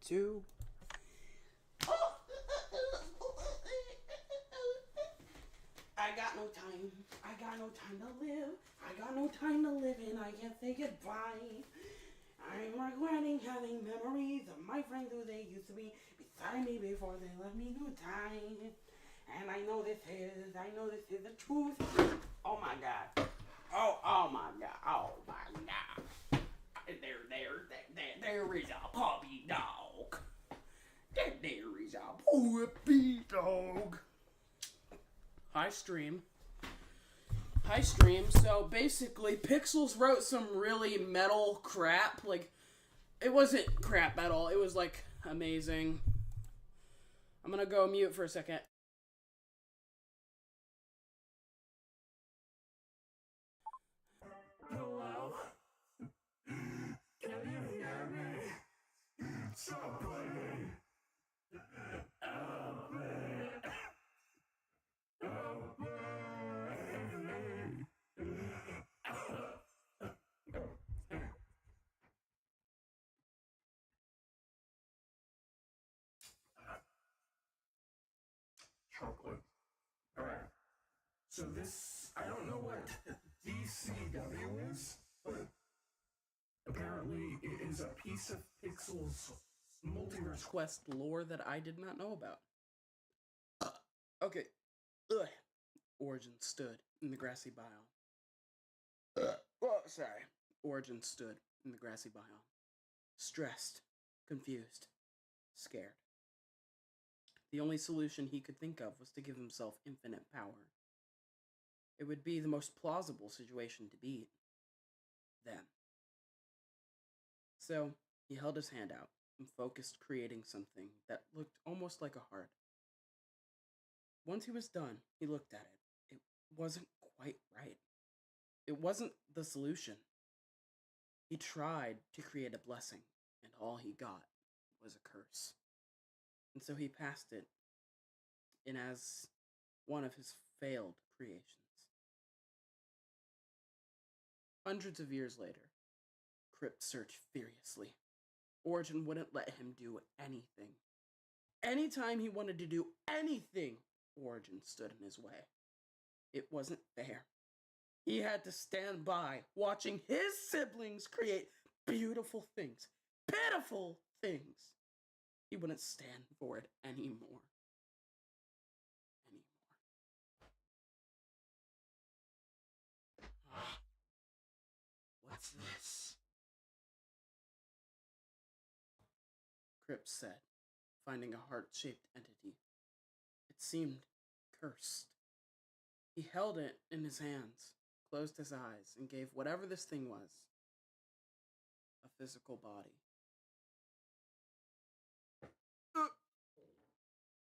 2. I got no time. I got no time to live. I got no time to live and I can't say goodbye. I'm regretting having memories of my friends who they used to be beside me before they let me go die. And I know this is the truth. Oh my God. Oh my God. Oh my God. There is a puppy dog. There is a puppy dog. Hi, stream. So basically, Pixels wrote some really metal crap. Like, it wasn't crap at all. It was, like, amazing. I'm gonna go mute for a second. Hello? Can you hear me? Somebody. Help me. Help me. Chocolate. Alright. So this, I don't know what DCW is, but apparently it is a piece of Pixel's multiverse Quest lore that I did not know about. Okay. Ugh. Origin stood in the grassy biome. Oh, sorry. Origin stood in the grassy biome. Stressed, confused, scared. The only solution he could think of was to give himself infinite power. It would be the most plausible situation to be then. So, he held his hand out and focused creating something that looked almost like a heart. Once he was done, he looked at it. It wasn't quite right. It wasn't the solution. He tried to create a blessing, and all he got was a curse. And so he passed it in as one of his failed creations. Hundreds of years later, Crypt searched furiously. Origin wouldn't let him do anything. Anytime he wanted to do anything, Origin stood in his way. It wasn't fair. He had to stand by, watching his siblings create beautiful things, pitiful things. He wouldn't stand for it anymore. What's this? Cripps said, finding a heart-shaped entity. It seemed cursed. He held it in his hands, closed his eyes, and gave whatever this thing was a physical body.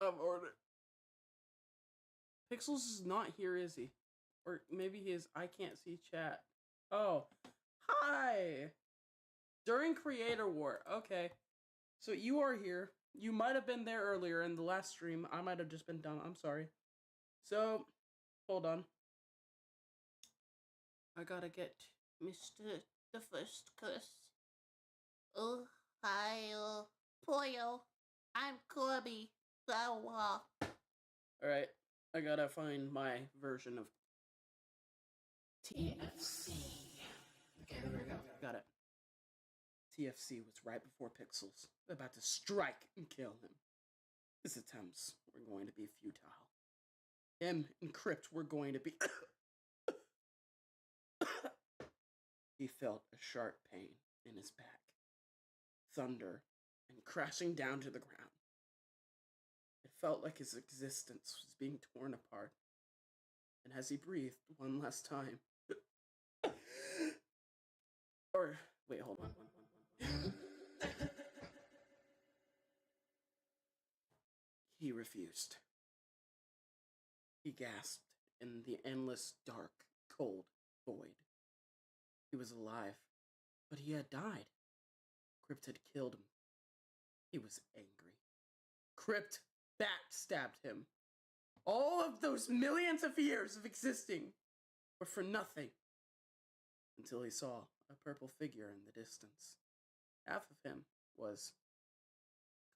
I've ordered. Pixels is not here, is he? Or maybe he is. I can't see chat. Oh, hi! During Creator War. Okay. So you are here. You might have been there earlier in the last stream. I might have just been done. I'm sorry. So, hold on. I gotta get Mr. the First Curse. Oh, hi, Poyo. I'm Corby. Alright, I gotta find my version of TFC. Okay, there we go. Got it. TFC was right before Pixels, about to strike and kill him. His attempts were going to be futile. Him and Crypt were going to be... He felt a sharp pain in his back, thunder, and crashing down to the ground. It felt like his existence was being torn apart, and as he breathed one last time... Or, wait, hold on. He refused. He gasped in the endless, dark, cold void. He was alive, but he had died. Crypt had killed him. He was angry. Crypt backstabbed him. All of those millions of years of existing were for nothing. Until he saw a purple figure in the distance. Half of him was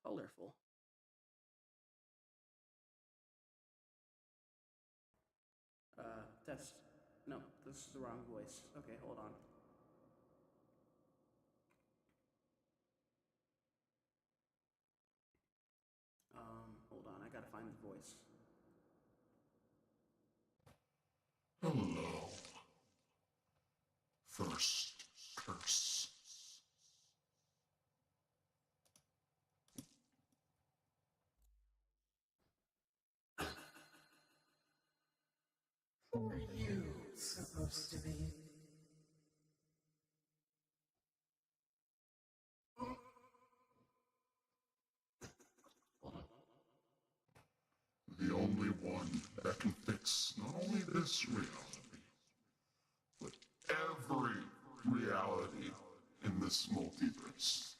colorful. Test. No, this is the wrong voice. Okay, hold on. Hold on, I gotta find the voice. Hello. First curse. Who are you supposed to be? The only one that can fix not only this reality, but every reality in this multiverse.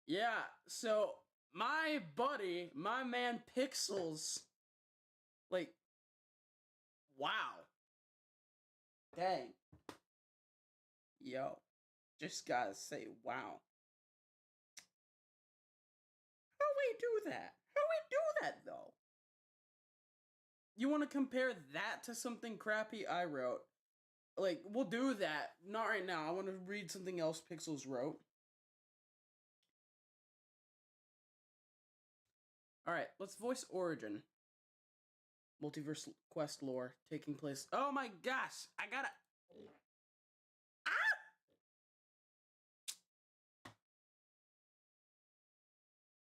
Yeah, so my buddy, my man Pixels, like, wow. Dang. Yo, just gotta say, wow. How we do that? How we do that, though? You want to compare that to something crappy I wrote? Like, we'll do that. Not right now. I want to read something else Pixels wrote. Alright, let's voice Origin. Multiverse quest lore taking place. Oh my gosh! I gotta. Ah!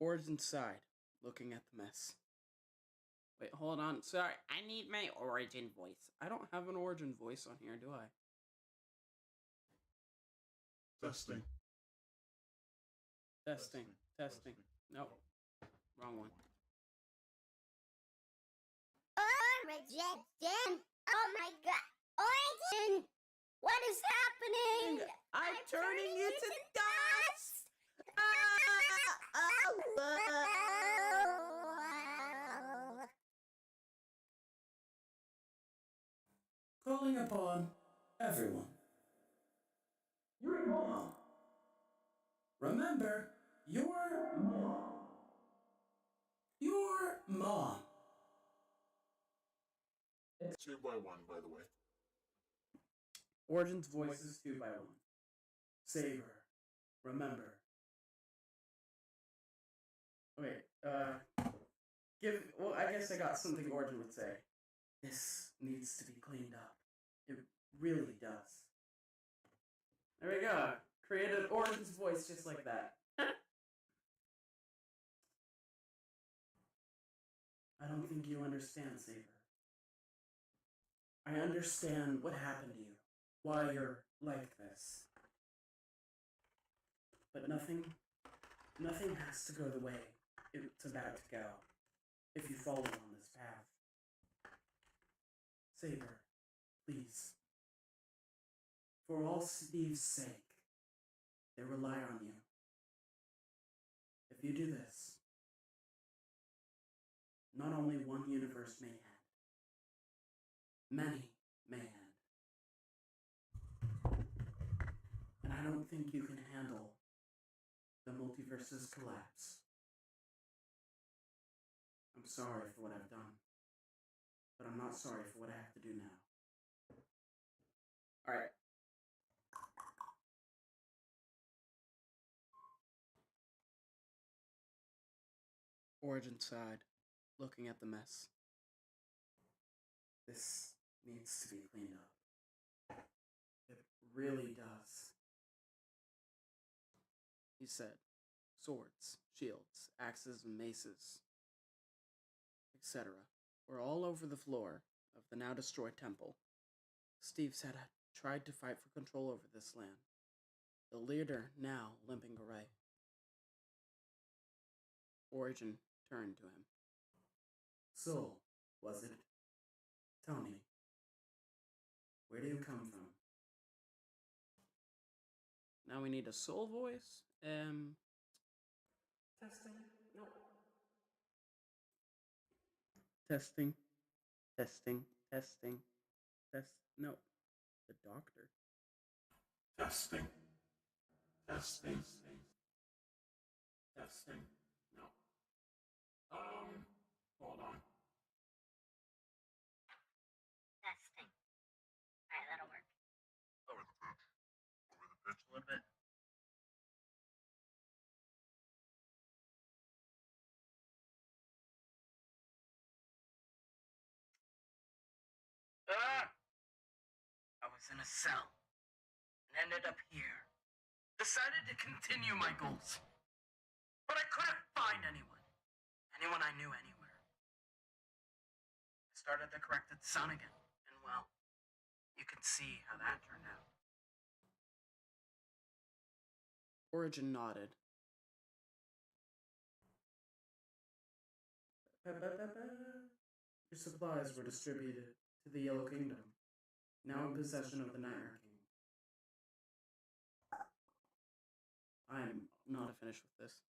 Origin side, looking at the mess. Wait, hold on. Sorry, I need my Origin voice. I don't have an Origin voice on here, do I? Testing. Testing. Nope. Wrong one. Rejection! Oh my god! Origin! What is happening? I'm turning you to dust! Calling upon everyone. Your mom. Remember, your mom. Your mom. It's 2 by 1, by the way. Origin's voice is 2 by 1. Savor. Remember. Okay, well, I guess I got something Origin would say. This needs to be cleaned up. It really does. There we go. Created Origin's voice just like that. I don't think you understand, Savor. I understand what happened to you, why you're like this. But nothing has to go the way it's about to go if you follow on this path. Saber, please. For all Steve's sake, they rely on you. If you do this, not only one universe may end, many may end. And I don't think you can handle the multiverse's collapse. I'm sorry for what I've done, but I'm not sorry for what I have to do now. Alright. Origin side, looking at the mess. This needs to be cleaned up. It really does. He said, swords, shields, axes, and maces, etc., were all over the floor of the now destroyed temple. Steve said I tried to fight for control over this land, the leader now limping away. Origin turned to him. So, was it? Tell me, where do you come from? Now we need a soul voice. Testing. No. Testing. Test. No. The doctor. Testing. Testing. Testing. No. Hold on. Testing. Alright, that'll work. Over the pitch. Over the pitch a little bit. I was in a cell and ended up here. Decided to continue my goals. But I couldn't find anyone. Anyone I knew anywhere. I started the corrected sun again. And well, you can see how that turned out. Origin nodded. Your supplies were distributed to the Yellow Kingdom, now in possession of the Nightmare King. I'm not finished with this.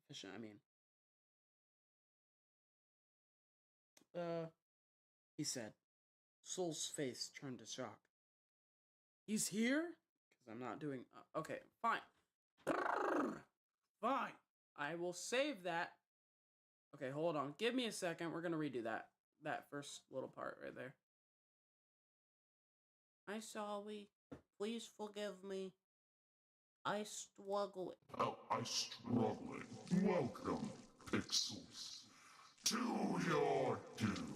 Efficient, I mean. He said. Soul's face turned to shock. He's here? Because I'm not doing... okay, fine. Fine. I will save that. Okay, hold on. Give me a second. We're gonna redo that first little part right there. I'm sorry. Please forgive me. I struggle. Oh, I'm struggling. Welcome, Pixels, to your doom.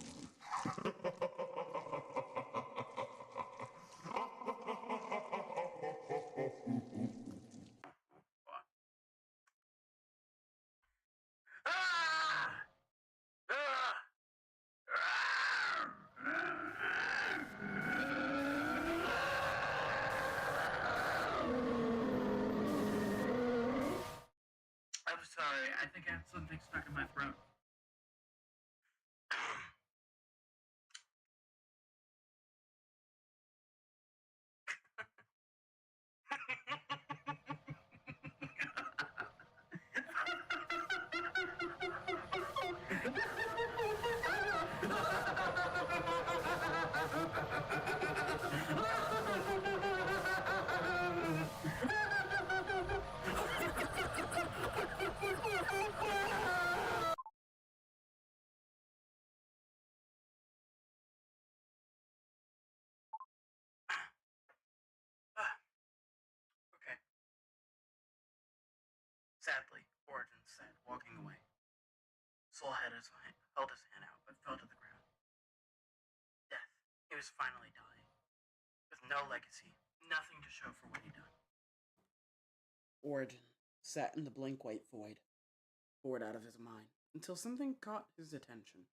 I'm sorry. I think I had something stuck in my throat. Okay. Sadly, Origin said, walking away. Soul held his hand out, but fell to the ground. Death. He was finally dying. With no legacy, nothing to show for what he'd done. Origin sat in the blank white void, bored out of his mind, until something caught his attention.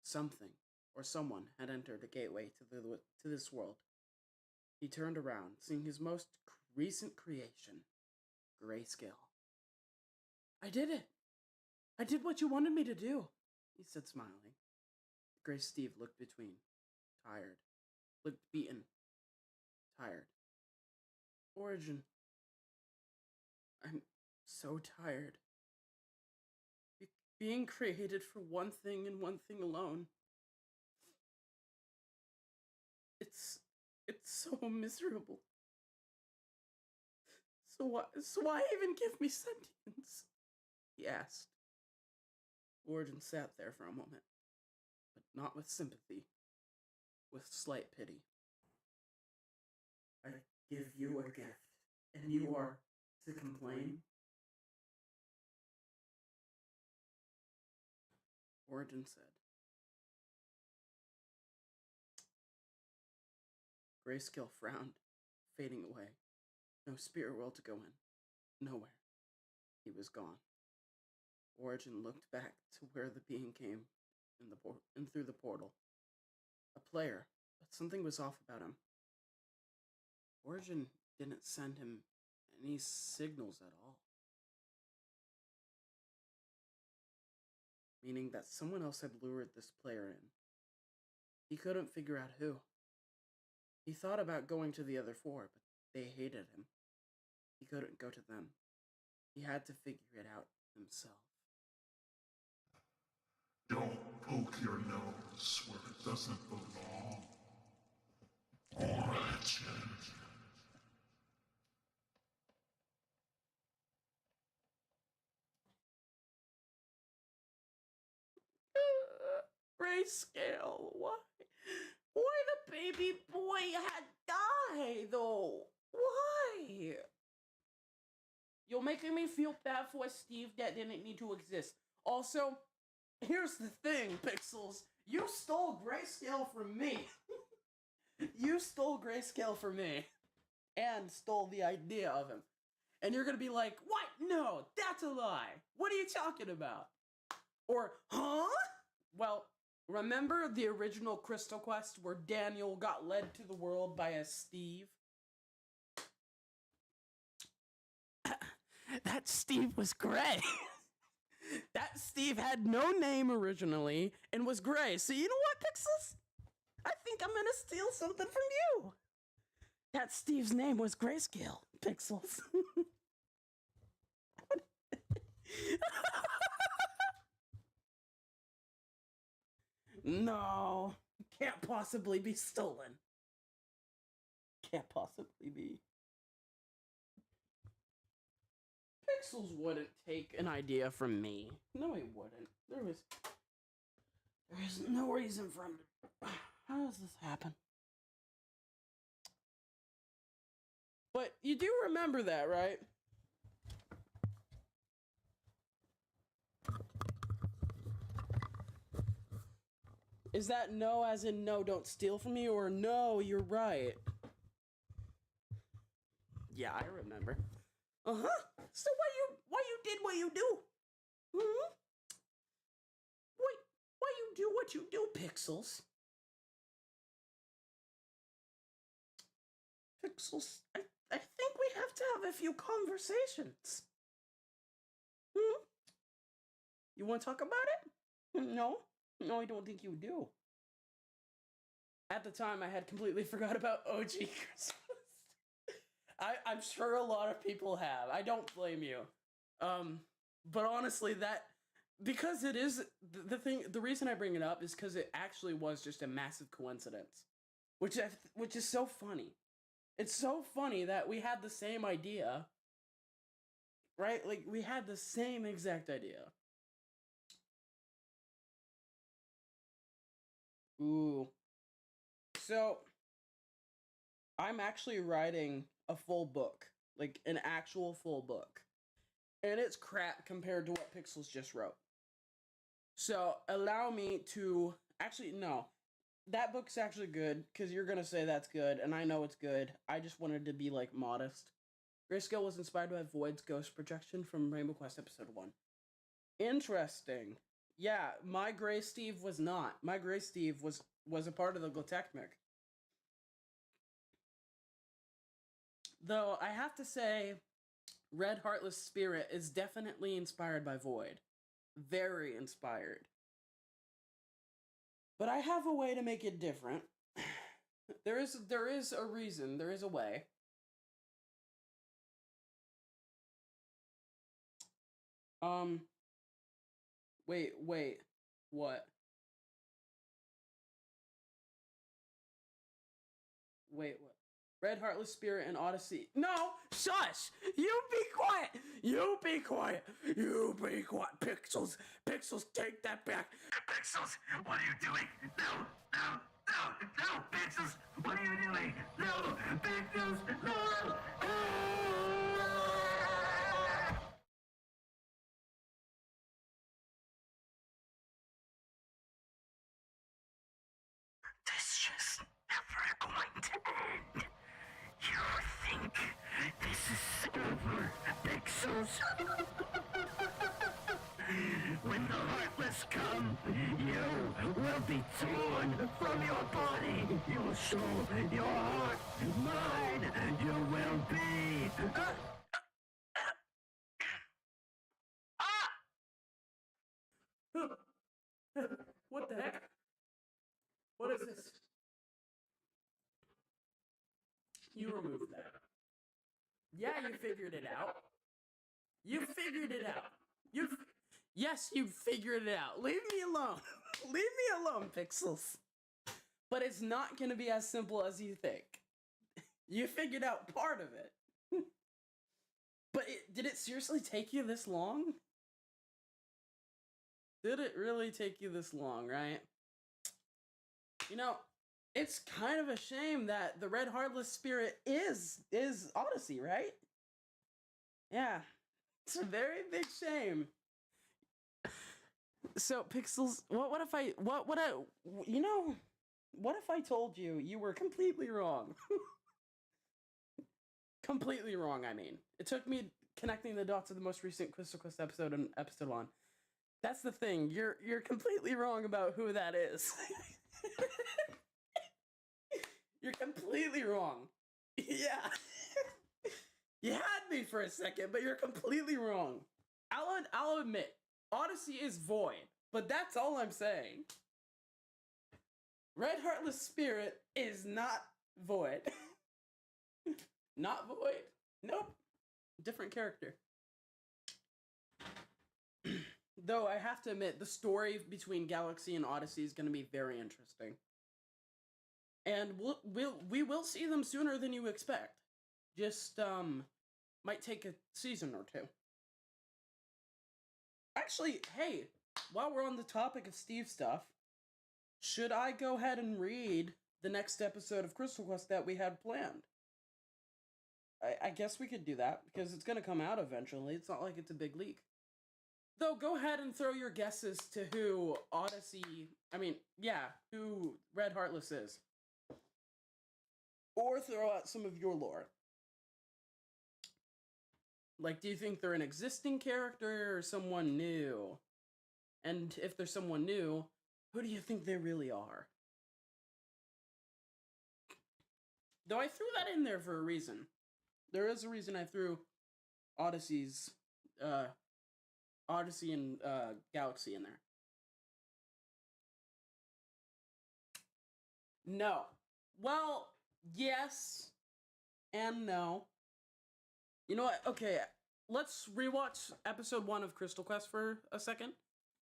Something, or someone, had entered a gateway to this world. He turned around, seeing his most recent creation, Grayscale. I did it! I did what you wanted me to do, he said, smiling. Gray Steve looked between, tired, looked beaten, tired. Origin, I'm so tired. Being created for one thing and one thing alone. It's so miserable. So why even give me sentience? He asked. Origin sat there for a moment, but not with sympathy, with slight pity. I give you a gift, and you are to complain? Origin said. Grayscale frowned, fading away. No spirit world to go in. Nowhere. He was gone. Origin looked back to where the being came in through the portal. A player, but something was off about him. Origin didn't send him any signals at all. Meaning that someone else had lured this player in. He couldn't figure out who. He thought about going to the other four, but they hated him. He couldn't go to them. He had to figure it out himself. Don't poke your nose where it doesn't belong. Origin. Grayscale. Why? Why the baby boy had died, though? Why? You're making me feel bad for Steve that didn't need to exist. Also, here's the thing, Pixels. You stole Grayscale from me. You stole Grayscale from me. And stole the idea of him. And you're gonna be like, what? No, that's a lie. What are you talking about? Or, huh? Well, remember the original Crystal Quest where Daniel got led to the world by a Steve? That Steve was gray. That Steve had no name originally and was gray. So you know what, Pixels? I think I'm gonna steal something from you. That Steve's name was Grayscale, Pixels. No, can't possibly be stolen. Can't possibly be. Pixels wouldn't take an idea from me. No, he wouldn't. There's no reason for him to. How does this happen? But you do remember that, right? Is that no as in no, don't steal from me, or no, you're right? Yeah, I remember. Uh-huh. So why you did what you do? Hmm? Why you do what you do, Pixels? Pixels, I think we have to have a few conversations. Hmm? You want to talk about it? No? No, I don't think you do. At the time, I had completely forgot about OG Christmas. I'm sure a lot of people have. I don't blame you. But honestly, because it is, the reason I bring it up is because it actually was just a massive coincidence. Which is so funny. It's so funny that we had the same idea. Right? Like, we had the same exact idea. Ooh. So, I'm actually writing a full book. Like, an actual full book. And it's crap compared to what Pixels just wrote. So, allow me to... Actually, no. That book's actually good, because you're gonna say that's good, and I know it's good. I just wanted to be, like, modest. Grayscale was inspired by Void's ghost projection from Rainbow Quest Episode 1. Interesting. Yeah, my Gray Steve was not. My Gray Steve was a part of the Glotechmic. Though, I have to say, Red Heartless Spirit is definitely inspired by Void. Very inspired. But I have a way to make it different. There is a reason. There is a way. Wait. What? Wait, what? Red Heartless Spirit and Odyssey. No! Shush! You be quiet! You be quiet! You be quiet! Pixels! Pixels, take that back! Pixels, what are you doing? No, Pixels, what are you doing? No, Pixels, no! This just never going to end. You think this is over, Pixels? When the Heartless come, you will be torn from your body. You will show your heart, mine. You will be. What the heck? What is this? You removed that. Yeah, you figured it out. You figured it out. Yes, you figured it out. Leave me alone. Leave me alone, Pixels. But it's not going to be as simple as you think. You figured out part of it. But did it seriously take you this long? Did it really take you this long, right? You know, it's kind of a shame that the Red Heartless Spirit is Odyssey, right? Yeah. It's a very big shame. So, Pixels, what if I told you you were completely wrong? Completely wrong, I mean. It took me connecting the dots of the most recent Crystal Quest episode and episode 1. That's the thing. You're completely wrong about who that is. You're completely wrong. Yeah. You had me for a second, but you're completely wrong. I'll admit, Odyssey is void, but that's all I'm saying. Red Heartless Spirit is not void. Not void? Nope. Different character. Though I have to admit, the story between Galaxy and Odyssey is going to be very interesting. And we will see them sooner than you expect. Just, might take a season or two. Actually, hey, while we're on the topic of Steve stuff, should I go ahead and read the next episode of Crystal Quest that we had planned? I guess we could do that, because it's going to come out eventually. It's not like it's a big leak. Though, go ahead and throw your guesses to who who Red Heartless is. Or throw out some of your lore. Like, do you think they're an existing character or someone new? And if they're someone new, who do you think they really are? Though I threw that in there for a reason. There is a reason I threw Odyssey and Galaxy in there. No. Well, yes and no. You know what? Okay, let's rewatch episode 1 of Crystal Quest for a second.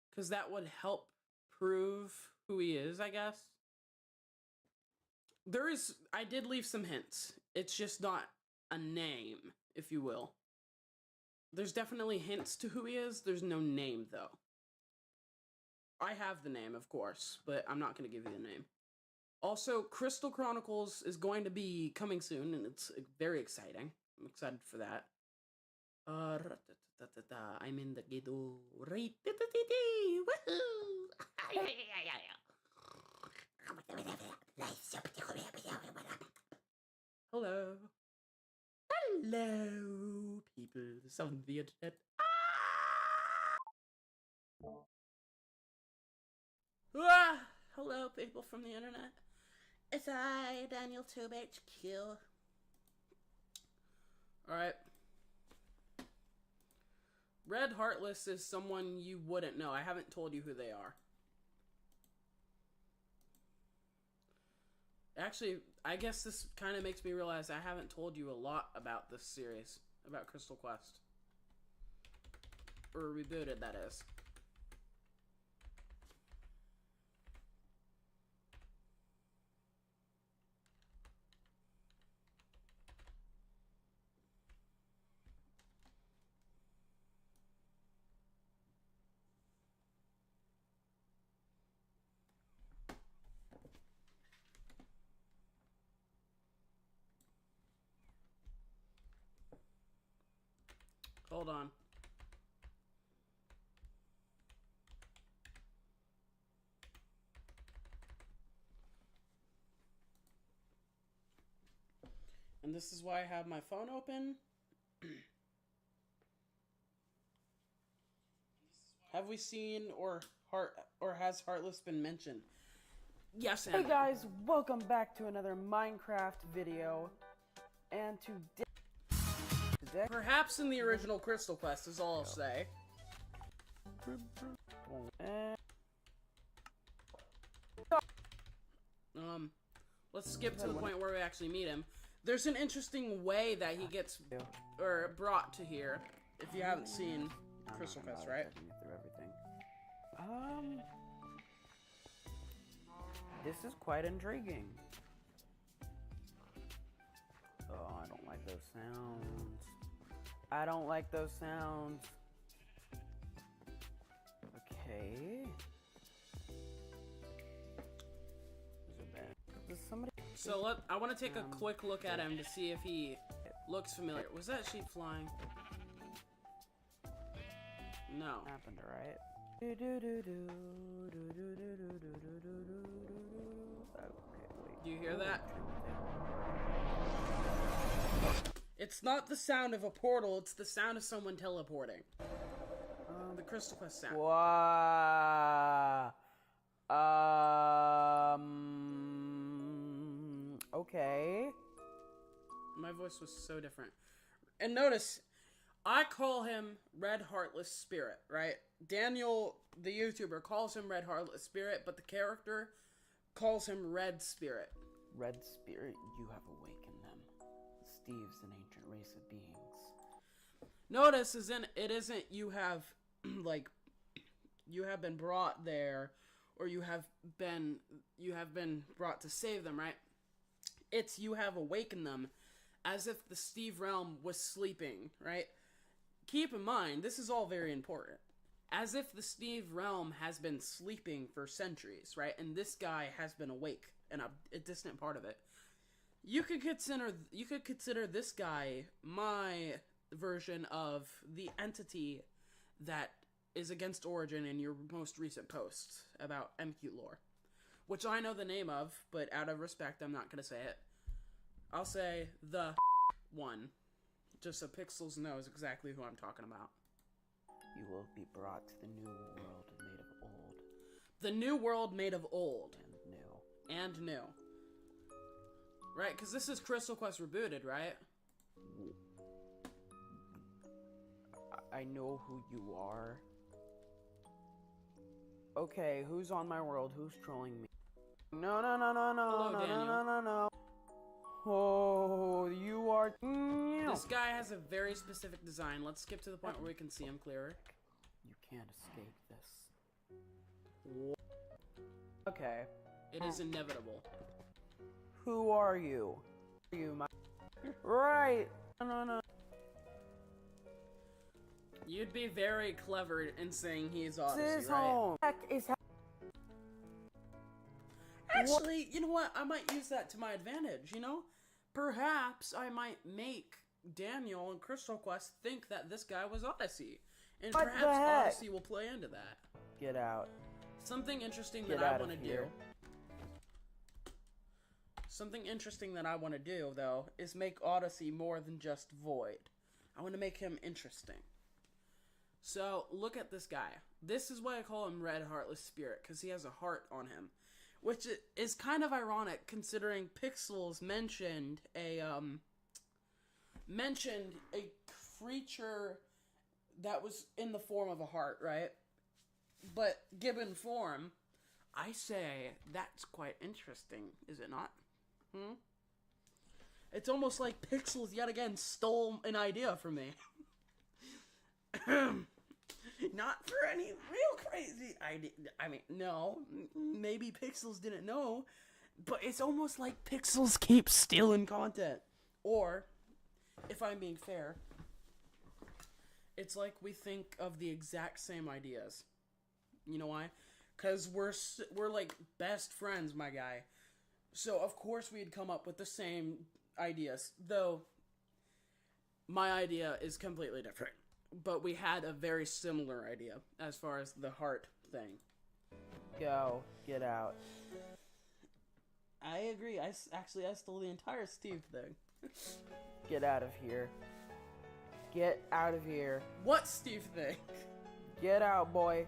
Because that would help prove who he is, I guess. I did leave some hints. It's just not a name, if you will. There's definitely hints to who he is. There's no name, though. I have the name, of course, but I'm not going to give you the name. Also, Crystal Chronicles is going to be coming soon, and it's very exciting. I'm excited for that. I'm in the ghetto. Hello. Hello, people on the internet. Hello, people from the internet. It's I, Daniel TubeHQ. Alright. Red Heartless is someone you wouldn't know. I haven't told you who they are. Actually, I guess this kind of makes me realize I haven't told you a lot about this series, about Crystal Quest. Or rebooted, that is. Hold on. And this is why I have my phone open. Have we seen or has Heartless been mentioned? Yes, Anna. Hey guys, welcome back to another Minecraft video. And today, Perhaps in the original Crystal Quest is all I'll say. Let's skip to the point where we actually meet him. There's an interesting way that he gets brought to here. If you haven't seen Crystal Quest, right? This is quite intriguing. Oh, I don't like those sounds. I don't like those sounds. Okay. So I want to take a quick look at him to see if he looks familiar. Was that sheep flying? No. Happened, right? Do you hear that? It's not the sound of a portal, it's the sound of someone teleporting. The Crystal Quest sound. Okay. My voice was so different. And notice, I call him Red Heartless Spirit, right? Daniel, the YouTuber, calls him Red Heartless Spirit, but the character calls him Red Spirit. Red Spirit, you have awakened them. Steve's an ancient race of beings. Notice, it isn't you have, like, you have been brought there, or you have been brought to save them, right? It's you have awakened them, as if the Steve realm was sleeping, right? Keep in mind, this is all very important. As if the Steve realm has been sleeping for centuries, right? And this guy has been awake, and a distant part of it. You could consider this guy my version of the entity that is against Origin in your most recent post about MQ lore, which I know the name of, but out of respect, I'm not gonna say it. I'll say the one, just so Pixels knows exactly who I'm talking about. You will be brought to the new world made of old. The new world made of old. And new. And new. Right, because this is Crystal Quest rebooted, right? I know who you are. Okay, who's on my world? Who's trolling me? No. Hello, Daniel. No. Oh, you are... This guy has a very specific design. Let's skip to the point where we can see him clearer. You can't escape this. Okay. It is inevitable. Who are you? Are you my... Right! No. You'd be very clever in saying he's Odyssey, This is right? home. Heck is Actually, you know what? I might use that to my advantage, you know? Perhaps I might make Daniel and Crystal Quest think that this guy was Odyssey. And What the perhaps heck? Odyssey will play into that. Get out. Something interesting Get that I out want to of do. here. Something interesting that I want to do, though, is make Odyssey more than just Void. I want to make him interesting. So, look at this guy. This is why I call him Red Heartless Spirit, because he has a heart on him. Which is kind of ironic, considering Pixels mentioned a creature that was in the form of a heart, right? But given form, I say that's quite interesting, is it not? It's almost like Pixels yet again stole an idea from me. Not for any real crazy idea. I mean, no. Maybe Pixels didn't know. But it's almost like Pixels keep stealing content. Or, if I'm being fair, it's like we think of the exact same ideas. You know why? Because we're like best friends, my guy. So, of course, we'd come up with the same ideas. Though, my idea is completely different. But we had a very similar idea as far as the heart thing. Go. Get out. I agree. I stole the entire Steve thing. Get out of here. Get out of here. What Steve thing? Get out, boy.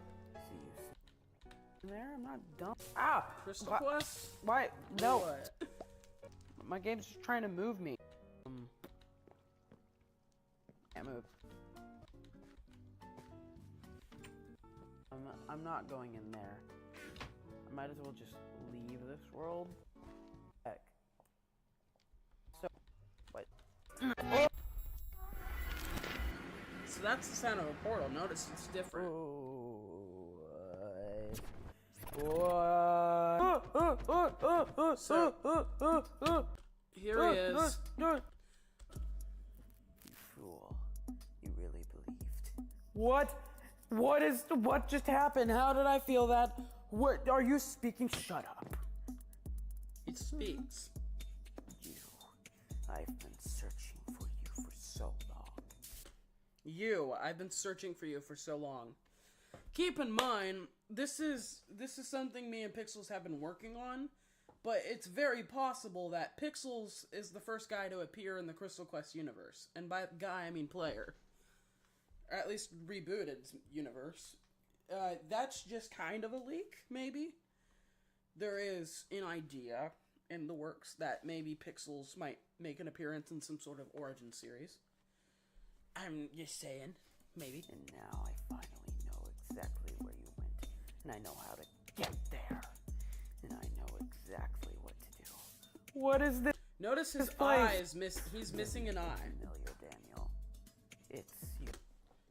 See you. There, I'm not dumb. Ah! Crystal Quest? Why? No. What? My game's just trying to move me. Can't move. I'm not going in there. I might as well just leave this world. Heck. So, what? So that's the sound of a portal. Notice it's different. What? So, here he is. You fool. You really believed. What? What just happened? How did I feel that? What are you speaking? Shut up. He speaks. I've been searching for you for so long. I've been searching for you for so long. Keep in mind, this is something me and Pixels have been working on, but it's very possible that Pixels is the first guy to appear in the Crystal Quest universe. And by guy, I mean player. Or at least rebooted universe. That's just kind of a leak, maybe. There is an idea in the works that maybe Pixels might make an appearance in some sort of origin series. I'm just saying, maybe. And now I finally know exactly where you went. And I know how to get there. And I know exactly what to do. What is this? Notice his eyes, he's missing an eye. Familiar, Daniel. It's you.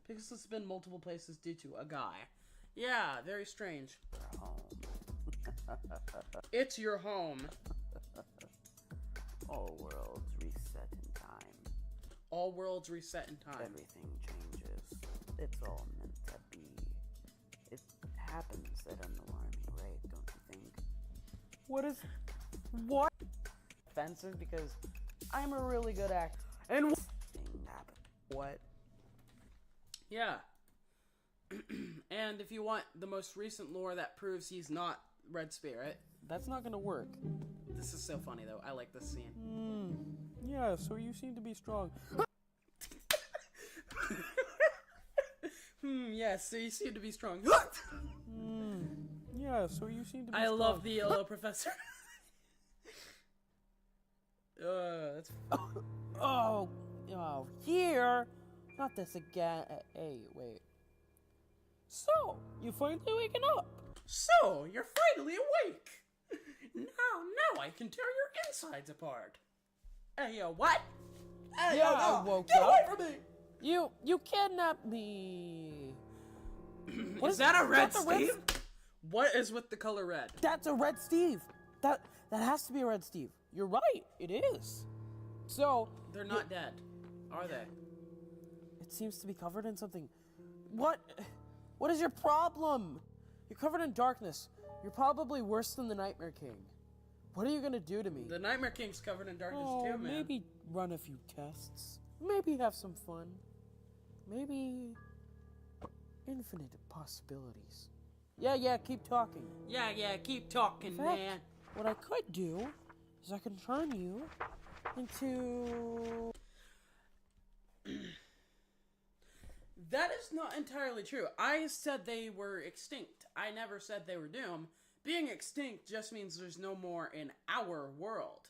Pixels has been multiple places due to a guy. Yeah, very strange. Your home. It's your home. All worlds reset in time. All worlds reset in time. Everything changes. It's all meant to be. It happens at an alarming rate, don't you think? What? Offensive because I'm a really good actor. And thing happened. What? Yeah. And if you want the most recent lore that proves he's not Red Spirit, That's not gonna work. this is so funny though. I like this scene. Yeah, so you seem to be strong. Yes, so you seem to be strong. Yeah, so you seem to be I love the yellow professor. That's Oh, here? Not this again. Hey, wait. So, you finally waking up? so. You're finally awake. Now I can tear your insides apart. Hey, what? Hey, Yeah, no. I woke Get up. away from me! You kidnapped me. Is that a red that's a red Steve? What is with the color red? That's a red Steve. That has to be a red Steve. You're right. It is. So They're not dead, are they? it seems to be covered in something. What is your problem? You're covered in darkness. You're probably worse than the Nightmare King. What are you gonna do to me? The Nightmare King's covered in darkness Oh, too, man. maybe run a few tests. Maybe have some fun. Maybe infinite possibilities. Yeah, keep talking. Yeah, keep talking, In fact, man. what I could do is I can turn you into... That is not entirely true. I said they were extinct. I never said they were doomed. Being extinct just means there's no more in our world.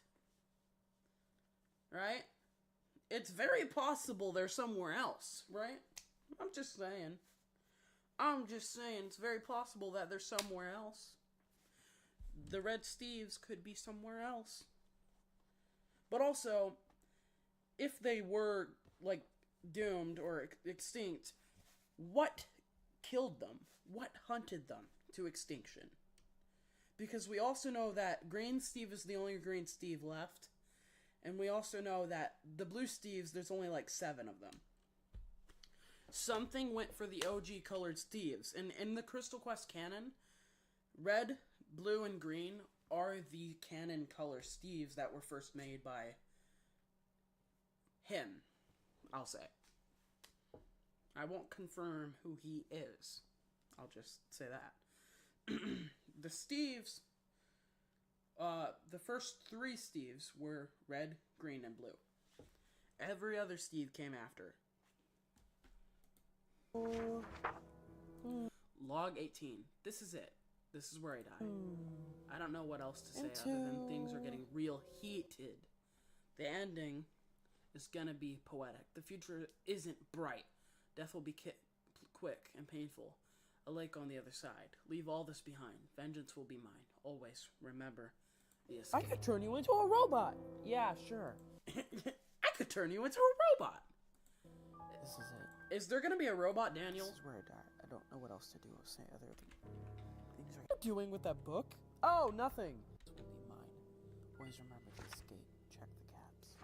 Right? It's very possible they're somewhere else, right? I'm just saying it's very possible that they're somewhere else. The Red Steves could be somewhere else. But also, if they were, like, doomed or extinct, what killed them? What hunted them to extinction? Because we also know that Green Steve is the only Green Steve left. And we also know that the Blue Steves, there's only like 7 of them. Something went for the OG colored Steves. And in the Crystal Quest canon, red, blue, and green are the canon color Steves that were first made by him, I'll say. I won't confirm who he is. I'll just say that. The Steves, the first 3 Steves were red, green, and blue. Every other Steve came after. Log 18. This is it. This is where I die. I don't know what else to say other than things are getting real heated. The ending is gonna be poetic. The future isn't bright. Death will be quick and painful. A lake on the other side. Leave all this behind. Vengeance will be mine. Always remember the escape. I could turn you into a robot. Yeah, sure. I could turn you into a robot. This is it. Is there gonna be a robot, Daniel? This is where I die. I don't know what else to do. Say other things. What are you doing with that book? Oh, nothing. This will be mine. Always remember to escape. Check the caps.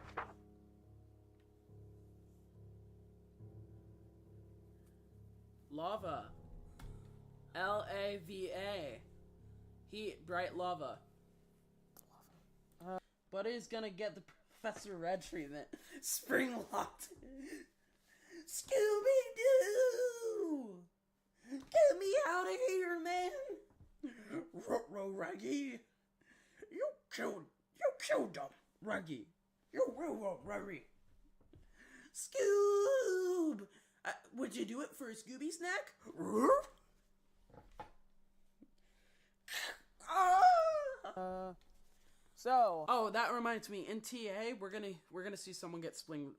Lava. Lava. Heat, bright lava. Buddy's gonna get the Professor Red treatment. Spring locked. Scooby-Doo! Get me out of here, man! Ruh-roh, Ruggy! You killed them, Ruggy! You ruh-roh, Ruggy! Scoob! Would you do it for a Scooby snack? So. Oh, that reminds me. In TA, we're gonna see someone get spring.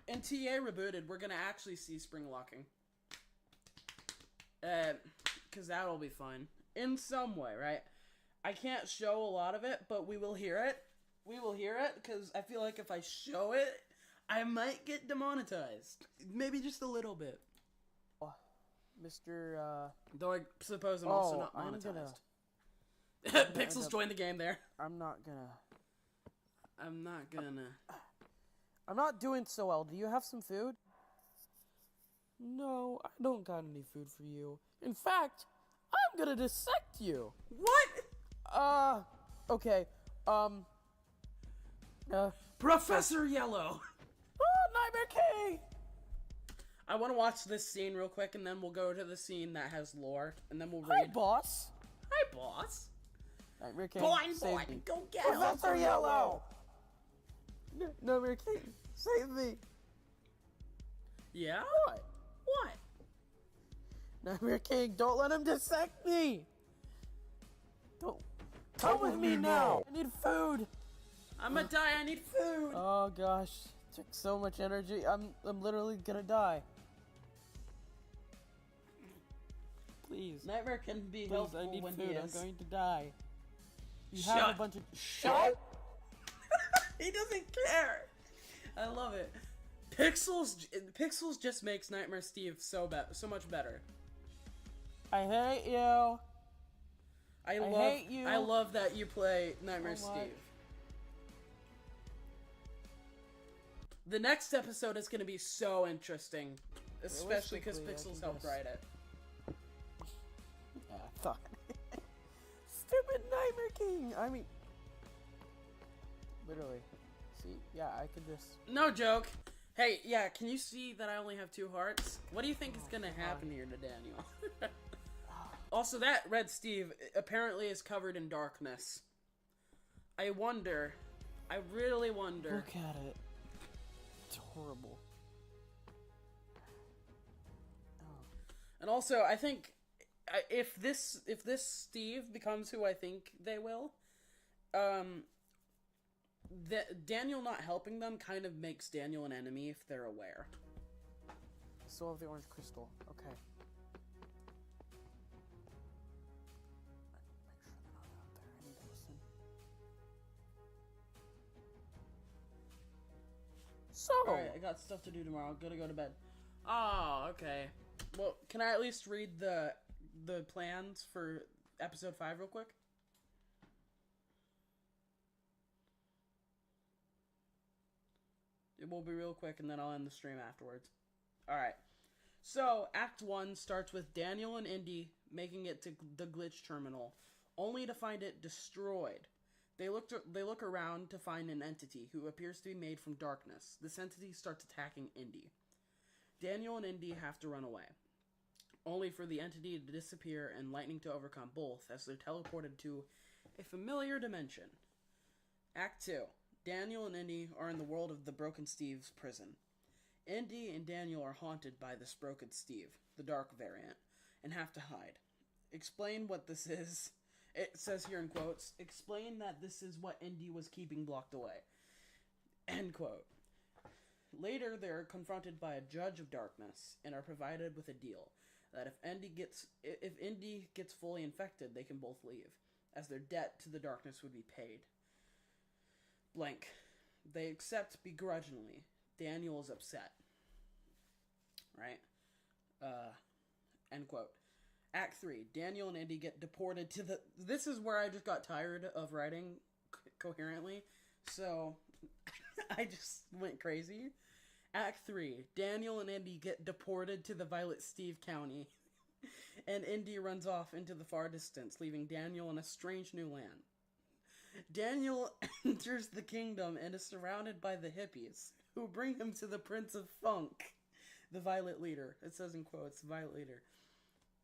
In TA rebooted, we're gonna actually see spring locking. Cause that'll be fun in some way, right? I can't show a lot of it, but we will hear it. We will hear it, because I feel like if I show it, I might get demonetized. Maybe just a little bit. Mr. Though I suppose I'm also not monetized. Pixels joined the game there. I'm not doing so well. Do you have some food? No, I don't got any food for you. In fact, I'm gonna dissect you. What? Okay. Professor Yellow. Oh, Nightmare King! I want to watch this scene real quick, and then we'll go to the scene that has lore, and then we'll Hi, read. boss. Hi, boss. Nightmare King, Blind save boy, me. go get Professor him. Yellow! Nightmare King, save me. Yeah? What? What? Nightmare King, don't let him dissect me! Don't. Come with me now! I need food! I'm gonna die, I need food. Oh gosh, took so much energy. I'm literally gonna die. Please. Nightmare can be Please, helpful I need when food. he I'm is. going to die. You Shut. have a bunch of. Shut. He doesn't care. I love it. Pixels just makes Nightmare Steve so much better. I hate you. I hate you. I love that you play Nightmare So much. Steve. The next episode is going to be so interesting, especially because Realistically, I Pixels can helped guess. write it. Yeah, I thought. Stupid Nightmare King. I mean, literally. See, yeah, I could just. No joke. Hey, yeah, can you see that I only have 2 hearts? What do you think is gonna happen here to Daniel? Also, that Red Steve apparently is covered in darkness. I really wonder. Look at it. It's horrible. And also, I think if this Steve becomes who I think they will, Daniel not helping them kind of makes Daniel an enemy if they're aware. Still have the orange crystal. Okay. Make sure they're not out there. I need to listen. So. Alright, I got stuff to do tomorrow. I'm gonna go to bed. Oh, okay. Well, can I at least read the plans for episode 5 real quick? It will be real quick, and then I'll end the stream afterwards. Alright. So, Act 1 starts with Daniel and Indy making it to the glitch terminal, only to find it destroyed. They look around to find an entity who appears to be made from darkness. This entity starts attacking Indy. Daniel and Indy have to run away, only for the entity to disappear and Lightning to overcome both as they're teleported to a familiar dimension. Act 2. Daniel and Indy are in the world of the Broken Steve's prison. Indy and Daniel are haunted by this Broken Steve, the dark variant, and have to hide. Explain what this is. It says here in quotes, explain that this is what Indy was keeping blocked away. End quote. Later, they're confronted by a judge of darkness and are provided with a deal that if Indy gets fully infected, they can both leave, as their debt to the darkness would be paid. Blank. They accept begrudgingly. Daniel is upset. Right? End quote. Act 3. Daniel and Indy get deported to the... This is where I just got tired of writing coherently, so I just went crazy. Act 3. Daniel and Indy get deported to the Violet Steve County, and Indy runs off into the far distance, leaving Daniel in a strange new land. Daniel enters the kingdom and is surrounded by the hippies, who bring him to the Prince of Funk, the Violet Leader. It says in quotes, Violet Leader.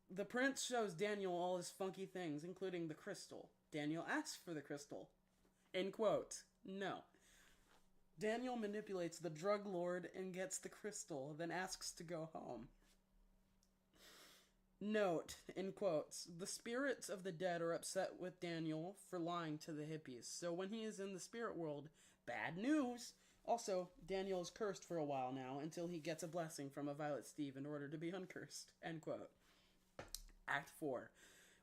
The prince shows Daniel all his funky things, including the crystal. Daniel asks for the crystal. In quotes, no. Daniel manipulates the drug lord and gets the crystal, then asks to go home. Note, in quotes, the spirits of the dead are upset with Daniel for lying to the hippies. So when he is in the spirit world, bad news. Also, Daniel is cursed for a while now until he gets a blessing from a Violet Steve in order to be uncursed. End quote. Act 4.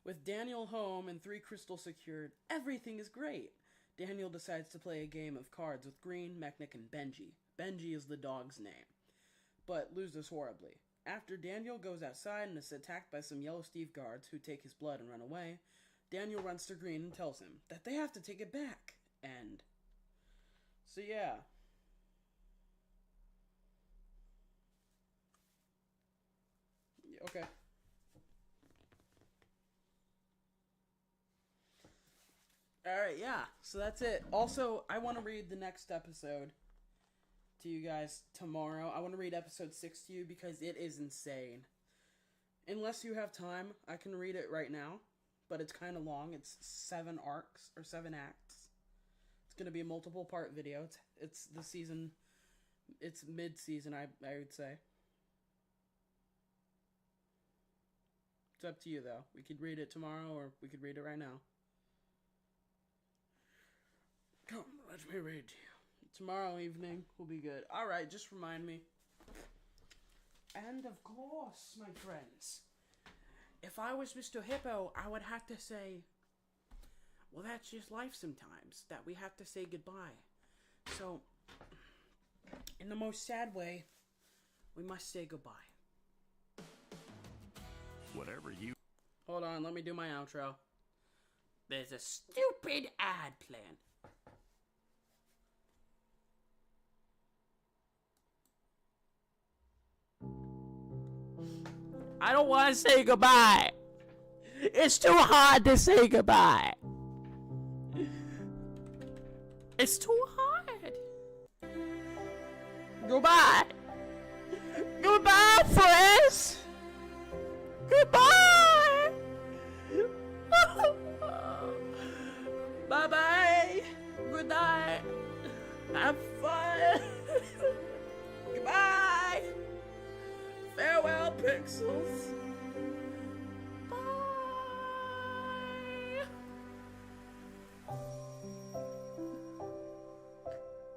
With Daniel home and 3 crystals secured, everything is great. Daniel decides to play a game of cards with Green, Mechanic, and Benji. Benji is the dog's name, but loses horribly. After Daniel goes outside and is attacked by some Yellow Steve guards who take his blood and run away, Daniel runs to Green and tells him that they have to take it back. End. So yeah. Okay. Alright, yeah. So that's it. Also, I want to read the next episode to you guys tomorrow. I want to read episode 6 to you because it is insane. Unless you have time, I can read it right now. But it's kind of long. It's 7 arcs, or 7 acts. It's going to be a multiple part video. It's the season. It's mid-season, I would say. It's up to you, though. We could read it tomorrow, or we could read it right now. Come, let me read to you. Tomorrow evening will be good. Alright, just remind me. And of course, my friends, if I was Mr. Hippo, I would have to say, well, that's just life sometimes, that we have to say goodbye. So, in the most sad way, we must say goodbye. Whatever you... Hold on, let me do my outro. There's a stupid ad plan. I don't want to say goodbye. It's too hard to say goodbye. It's too hard. Goodbye. Goodbye, friends. Goodbye. Bye-bye. Good night. Have fun. Goodbye. Farewell, pixels.